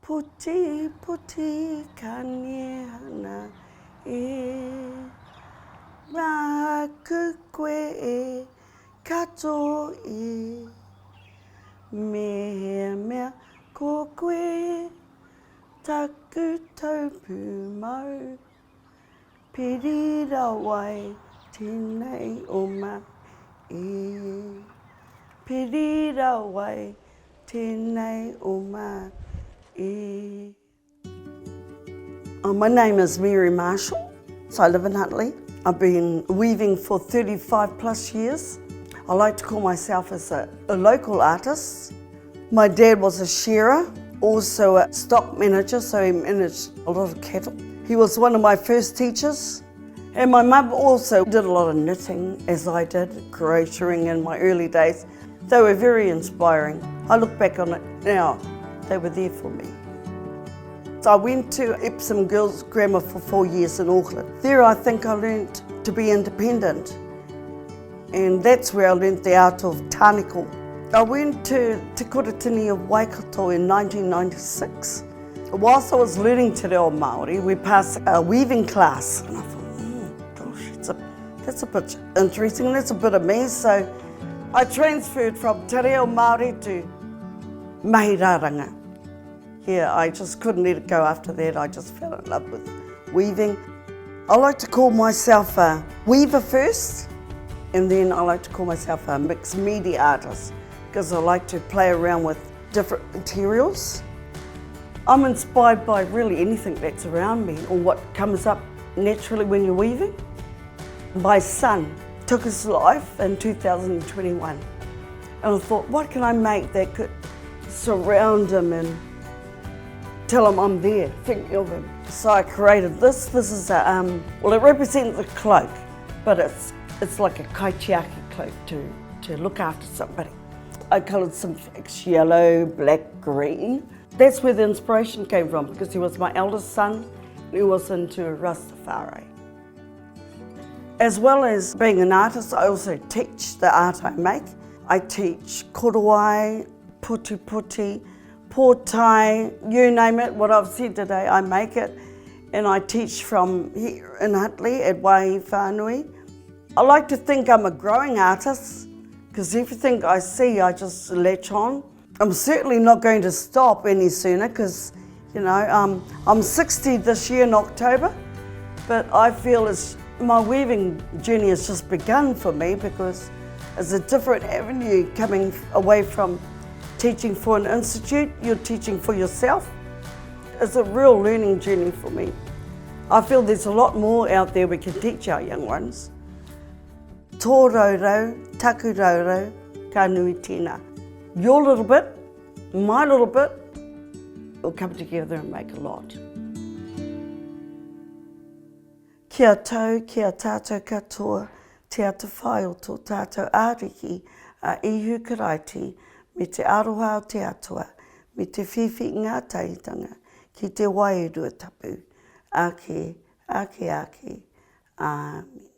Puti, puti, kaniana e Makukwe e kato e Mea mea kokwe Taku taupu mau Pirira wai tēnei o ma e Pirira wai tēnei o ma e. My name is Mary Marshall, so I live in Huntly. I've been weaving for 35 plus years. I like to call myself as a local artist. My dad was a shearer, also a stock manager, so he managed a lot of cattle. He was one of my first teachers. And my mum also did a lot of knitting, as I did, crocheting in my early days. They were very inspiring. I look back on it now, they were there for me. So I went to Epsom Girls Grammar for 4 years in Auckland. There I think I learned to be independent. And that's where I learned the art of tāneko. I went to Te Koratini of Waikato in 1996. Whilst I was learning Te Reo Maori, we passed a weaving class. And I thought, gosh, that's a bit interesting, that's a bit of me. So I transferred from Te Reo Maori to Mahiraranga. Yeah, I just couldn't let it go after that. I just fell in love with weaving. I like to call myself a weaver first, and then I like to call myself a mixed media artist because I like to play around with different materials. I'm inspired by really anything that's around me or what comes up naturally when you're weaving. My son took his life in 2021, and I thought, what can I make that could surround him and tell him I'm there, thinking of him. So I created this. This is a, well, it represents a cloak, but it's like a kaitiaki cloak to look after somebody. I coloured some flags, yellow, black, green. That's where the inspiration came from, because he was my eldest son, and he was into Rastafari. As well as being an artist, I also teach the art I make. I teach korowai, puti puti, pōtai, you name it, what I've said today, I make it. And I teach from here in Huntly at Waihi Whānui. I like to think I'm a growing artist, because everything I see, I just latch on. I'm certainly not going to stop any sooner, because, you know, I'm 60 this year in October, but I feel my weaving journey has just begun for me, because it's a different avenue coming away from teaching for an institute, you're teaching for yourself. It's a real learning journey for me. I feel there's a lot more out there we can teach our young ones. Tō raurau, taku raurau, ka nui tēnā. Your little bit, my little bit, will come together and make a lot. Kia tau, kia tātou katoa, te ata whai o tō tātou āriki, a ihu karaiti, me te aroha o te atua, me te whiwhi ngā taitanga, ki te wairua tapu, ake, ake, ake, āmi.